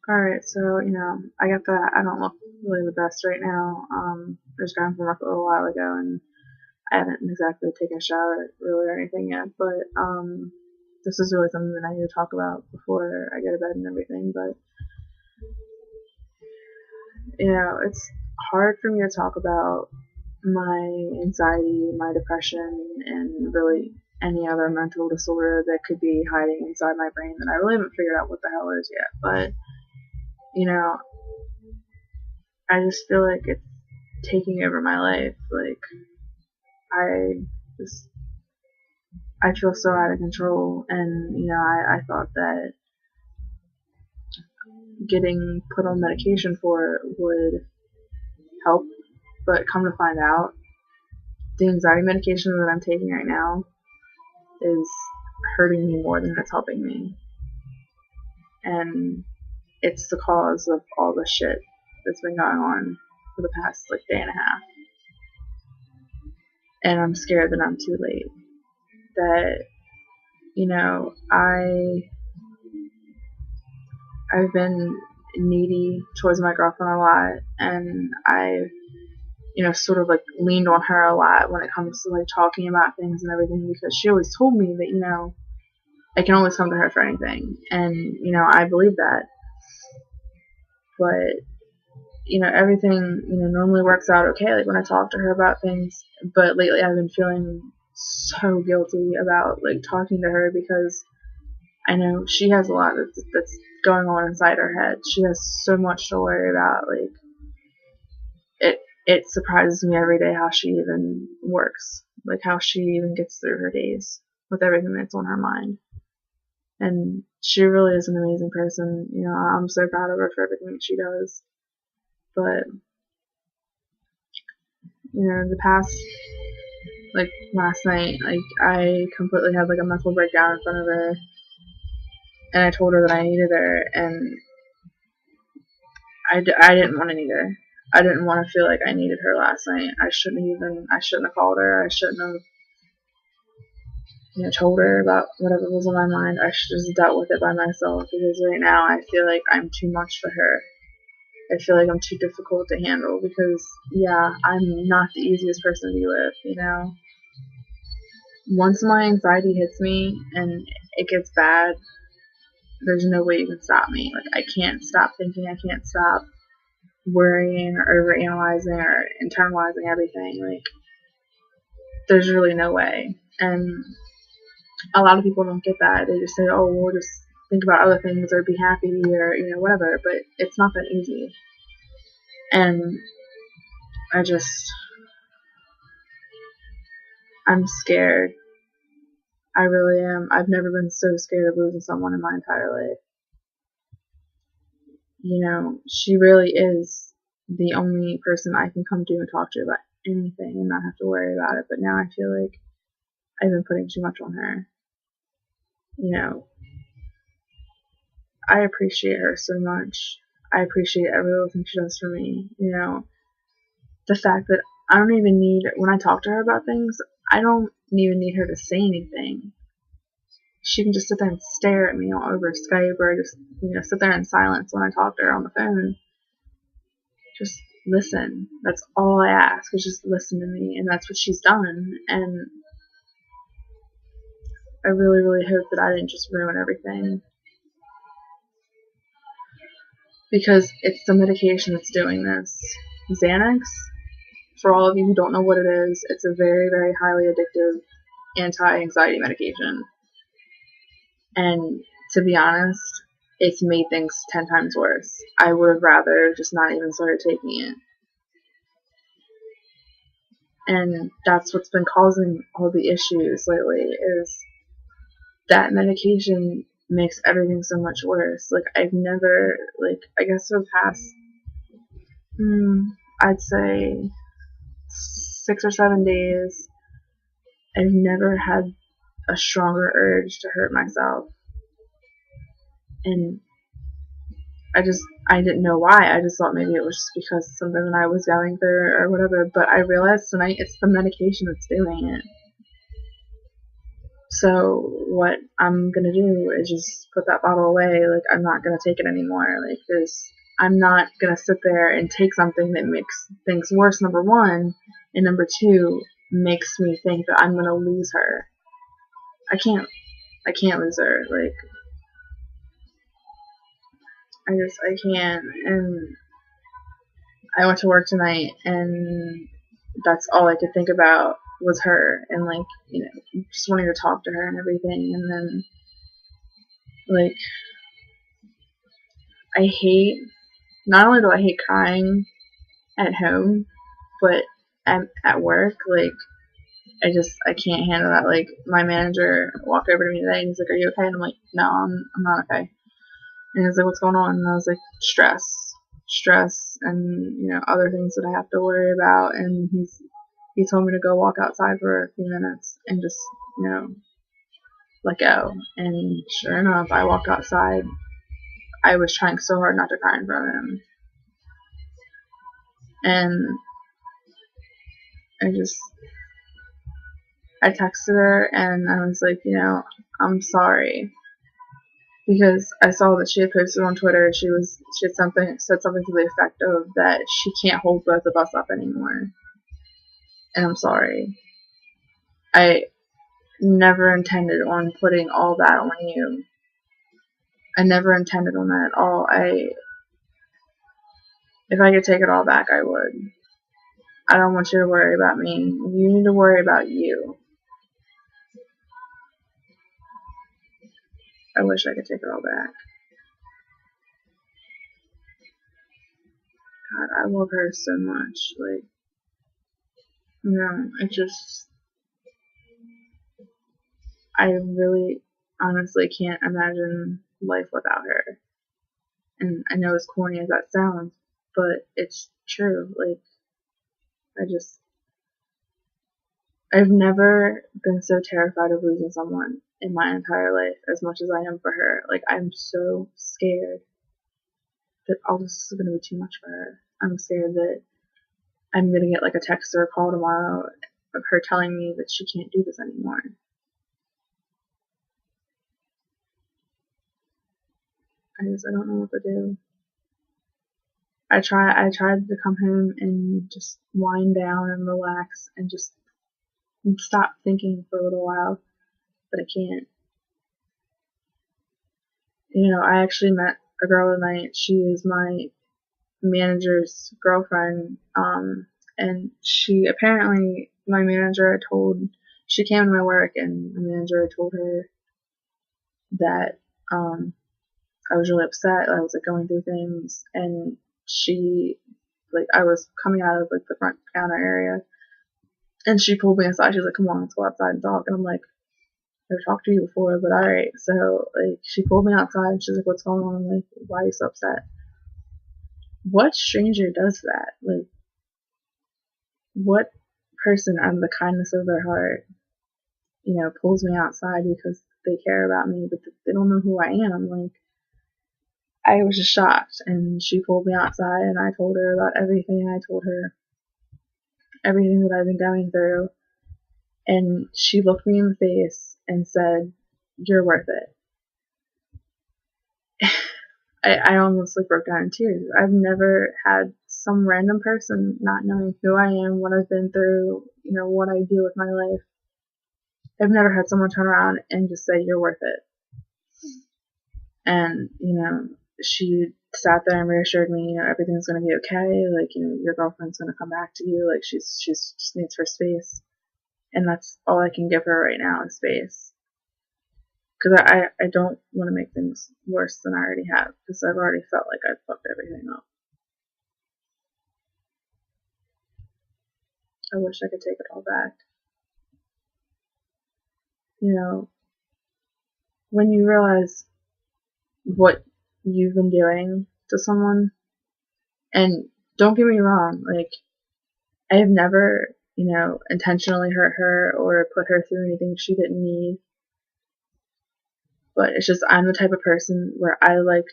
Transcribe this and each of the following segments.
Alright, so, I got that I don't look really the best right now. I just got home from work a little while ago, and I haven't exactly taken a shower really or anything yet, but, this is really something that I need to talk about before I go to bed and everything, but, it's hard for me to talk about my anxiety, my depression, and really any other mental disorder that could be hiding inside my brain that I really haven't figured out what the hell is yet, but, you know, I just feel like it's taking over my life. Like, I just, I feel so out of control, and, I thought that getting put on medication for it would help, but come to find out, the anxiety medication that I'm taking right now is hurting me more than it's helping me, and it's the cause of all the shit that's been going on for the past, like, day and a half, and I'm scared that I'm too late, that, I've been needy towards my girlfriend a lot, and I've, sort of like leaned on her a lot when it comes to like talking about things and everything, because she always told me that, I can always come to her for anything, and, I believe that, but, everything, normally works out okay, like when I talk to her about things, but lately I've been feeling so guilty about like talking to her, because I know she has a lot that's going on inside her head. She has so much to worry about. Like, it surprises me every day how she even works, like how she even gets through her days with everything that's on her mind. And she really is an amazing person. I'm so proud of her for everything that she does. But the past, like last night, like I completely had like a mental breakdown in front of her, and I told her that I needed her, and I didn't want to need her. I didn't want to feel like I needed her last night. I shouldn't have called her. I shouldn't have, told her about whatever was on my mind. I should have just dealt with it by myself, because right now I feel like I'm too much for her. I feel like I'm too difficult to handle, because, yeah, I'm not the easiest person to be with. Once my anxiety hits me and it gets bad, there's no way you can stop me. Like, I can't stop thinking. I can't stop worrying or overanalyzing or internalizing everything. Like, there's really no way. And a lot of people don't get that. They just say, oh, we'll just think about other things or be happy or, whatever. But it's not that easy. And I'm scared. I really am. I've never been so scared of losing someone in my entire life. She really is the only person I can come to and talk to about anything and not have to worry about it. But now I feel like I've been putting too much on her. I appreciate her so much. I appreciate every little thing she does for me. The fact that I don't even need, when I talk to her about things, I don't even need her to say anything. She can just sit there and stare at me all over Skype, or just, sit there in silence when I talk to her on the phone. Just listen. That's all I ask, is just listen to me, and that's what she's done. And I really, really hope that I didn't just ruin everything, because it's the medication that's doing this. Xanax, for all of you who don't know what it is, it's a very, very highly addictive anti-anxiety medication. And to be honest, it's made things 10 times worse. I would have rather just not even started taking it. And that's what's been causing all the issues lately, is that medication makes everything so much worse. Like, I've never, I guess for the past, I'd say 6 or 7 days, I've never had a stronger urge to hurt myself. And I didn't know why. I just thought maybe it was just because of something that I was going through or whatever. But I realized tonight it's the medication that's doing it. So what I'm gonna do is just put that bottle away. Like, I'm not gonna take it anymore. Like, I'm not gonna sit there and take something that makes things worse, number one, and number two, makes me think that I'm gonna lose her. I can't lose her. Like, I can't. And I went to work tonight, and that's all I could think about was her, and like, just wanting to talk to her and everything. And then, like, not only do I hate crying at home, but at work, like, I can't handle that. Like, my manager walked over to me today and he's like, "Are you okay?" And I'm like, "No, I'm not okay." And he's like, "What's going on?" And I was like, stress, and other things that I have to worry about. And he told me to go walk outside for a few minutes and just let go. And sure enough, I walked outside. I was trying so hard not to cry in front of him, and I texted her and I was like, I'm sorry, because I saw that she had posted on Twitter. She had said something to the effect of that she can't hold both of us up anymore, and I'm sorry. I never intended on putting all that on you. I never intended on that at all. If I could take it all back, I would. I don't want you to worry about me. You need to worry about you. I wish I could take it all back. God, I love her so much. Like, I really honestly can't imagine life without her. And I know as corny as that sounds, but it's true. Like, I've never been so terrified of losing someone in my entire life as much as I am for her. Like, I'm so scared that all this is going to be too much for her. I'm scared that I'm going to get like a text or a call tomorrow of her telling me that she can't do this anymore. I don't know what to do. I tried to come home and just wind down and relax and just stop thinking for a little while, but I can't. I actually met a girl tonight. She is my manager's girlfriend, and my manager she came to my work, and the manager told her that, I was really upset. I was like going through things, and I was coming out of like the front counter area, and she pulled me aside. She's like, "Come on, let's go outside and talk." And I'm like, "I've talked to you before, but alright." So, like, she pulled me outside and she's like, "What's going on?" I'm like, "Why are you so upset?" What stranger does that? Like, what person out of the kindness of their heart, pulls me outside because they care about me, but they don't know who I am? Like, I was just shocked, and she pulled me outside, and I told her about everything. I told her everything that I've been going through, and she looked me in the face and said, "You're worth it." I almost like broke down in tears. I've never had some random person not knowing who I am, what I've been through, what I do with my life. I've never had someone turn around and just say, "You're worth it." And, she sat there and reassured me, everything's going to be okay. Like, your girlfriend's going to come back to you. Like, she's just needs her space. And that's all I can give her right now is space. Because I don't want to make things worse than I already have. Because I've already felt like I've fucked everything up. I wish I could take it all back. When you realize what you've been doing to someone, and don't get me wrong, like, I have never, intentionally hurt her or put her through anything she didn't need. But it's just, I'm the type of person where I like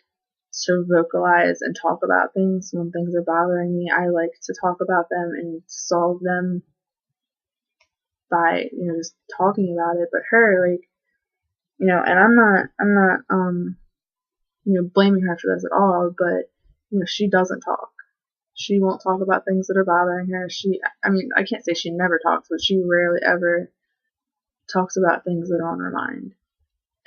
to vocalize and talk about things when things are bothering me. I like to talk about them and solve them by, just talking about it. But her, like, And I'm not, blaming her for this at all, but, she doesn't talk. She won't talk about things that are bothering her. I can't say she never talks, but she rarely ever talks about things that are on her mind.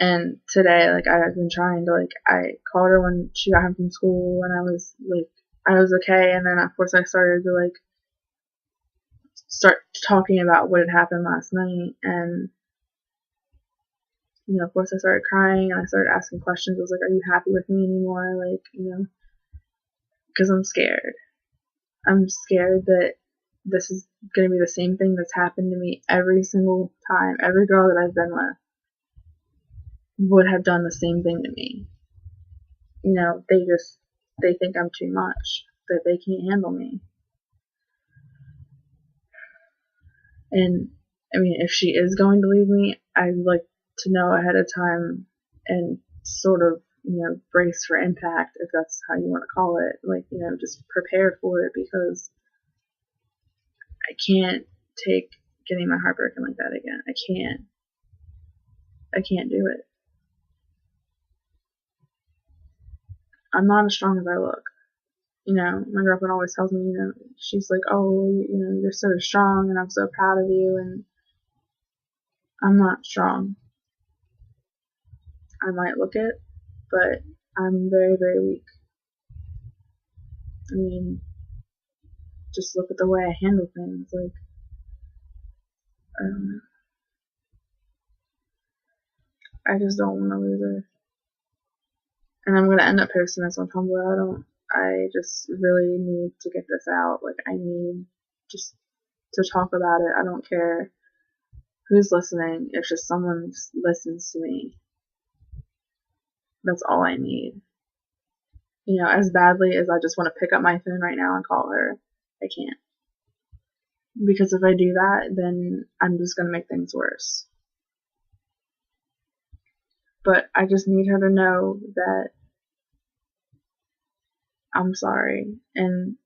And today, I've been trying to, I called her when she got home from school, and I was okay, and then, of course, I started to, start talking about what had happened last night, and, of course, I started crying, and I started asking questions. I was like, are you happy with me anymore? Because I'm scared. I'm scared that this is going to be the same thing that's happened to me every single time. Every girl that I've been with would have done the same thing to me. They think I'm too much, that they can't handle me. And, if she is going to leave me, I'd like to know ahead of time and sort of, brace for impact, if that's how you want to call it. Just prepare for it, because I can't take getting my heart broken like that again. I can't do it. I'm not as strong as I look. My girlfriend always tells me, she's like, oh, you're so strong, and I'm so proud of you, and I'm not strong. I might look it, but I'm very, very weak. Just look at the way I handle things. I just don't want to lose her. And I'm going to end up posting this on Tumblr. I just really need to get this out. I need just to talk about it. I don't care who's listening. If just someone listens to me, that's all I need. As badly as I just want to pick up my phone right now and call her, I can't. Because if I do that, then I'm just going to make things worse. But I just need her to know that I'm sorry, and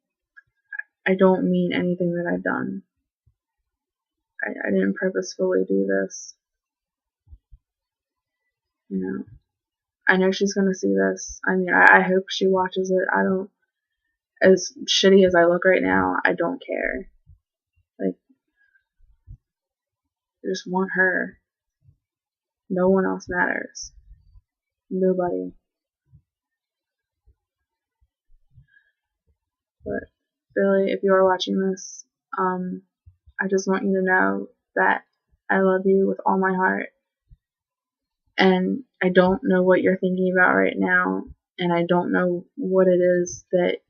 I don't mean anything that I've done. I didn't purposefully do this. I know she's going to see this. I hope she watches it. As shitty as I look right now, I don't care. I just want her. No one else matters. Nobody. But, Billy, if you are watching this, I just want you to know that I love you with all my heart. And I don't know what you're thinking about right now, and I don't know what it is that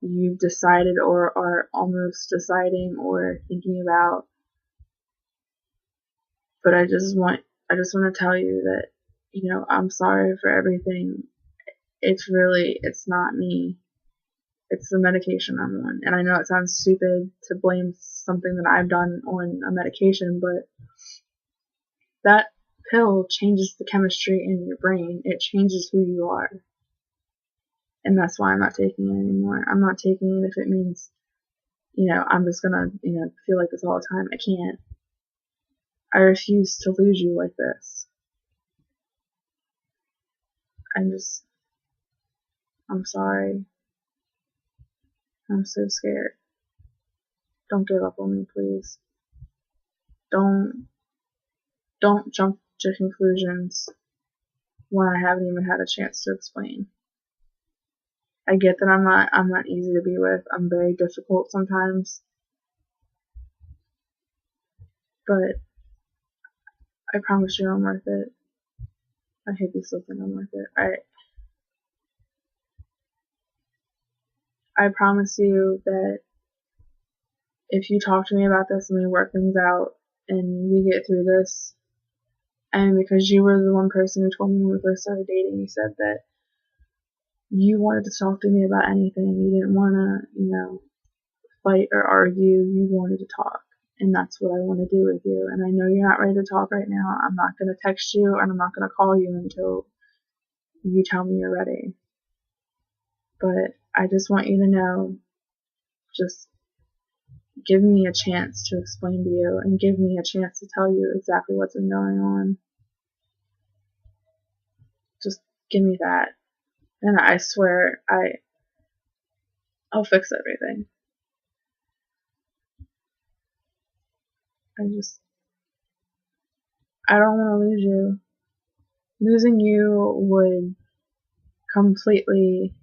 you've decided or are almost deciding or thinking about. But I just want to tell you that, I'm sorry for everything. It's not me. It's the medication I'm on. And I know it sounds stupid to blame something that I've done on a medication, but that pill changes the chemistry in your brain. It changes who you are. And that's why I'm not taking it anymore. I'm not taking it if it means, I'm just gonna, feel like this all the time. I can't. I refuse to lose you like this. I'm sorry. I'm so scared. Don't give up on me, please. Don't jump to conclusions when I haven't even had a chance to explain. I get that I'm not easy to be with. I'm very difficult sometimes. But I promise you I'm worth it. I hope you still think I'm worth it. I promise you that if you talk to me about this and we work things out and we get through this, and because you were the one person who told me when we first started dating, you said that you wanted to talk to me about anything. You didn't want to, fight or argue. You wanted to talk. And that's what I want to do with you. And I know you're not ready to talk right now. I'm not going to text you and I'm not going to call you until you tell me you're ready. But I just want you to know, just give me a chance to explain to you and give me a chance to tell you exactly what's been going on. give me that, and I swear I'll fix everything. I don't want to lose you. Losing you would completely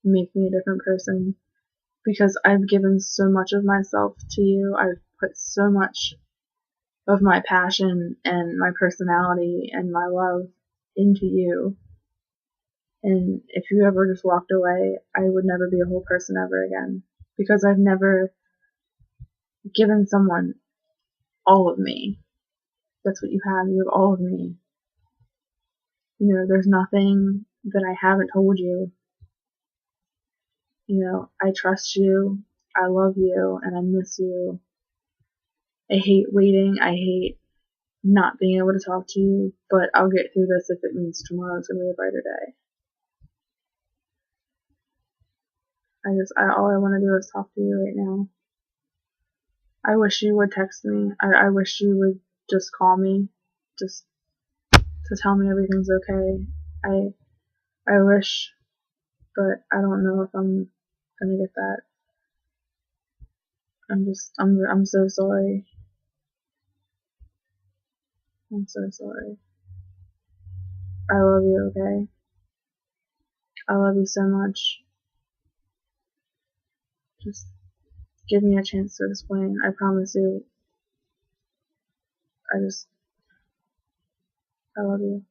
make me a different person, because I've given so much of myself to you. I've put so much of my passion and my personality and my love into you. And if you ever just walked away, I would never be a whole person ever again, because I've never given someone all of me. That's what you have. You have all of me. You know, there's nothing that I haven't told you. You know, I trust you, I love you, and I miss you. I hate waiting, I hate not being able to talk to you, but I'll get through this if it means tomorrow's gonna be a brighter day. All I want to do is talk to you right now. I wish you would text me. I wish you would just call me, just to tell me everything's okay. I wish, but I don't know if I'm gonna get that. I'm so sorry. I'm so sorry. I love you, okay? I love you so much. Just give me a chance to explain. I promise you. I love you.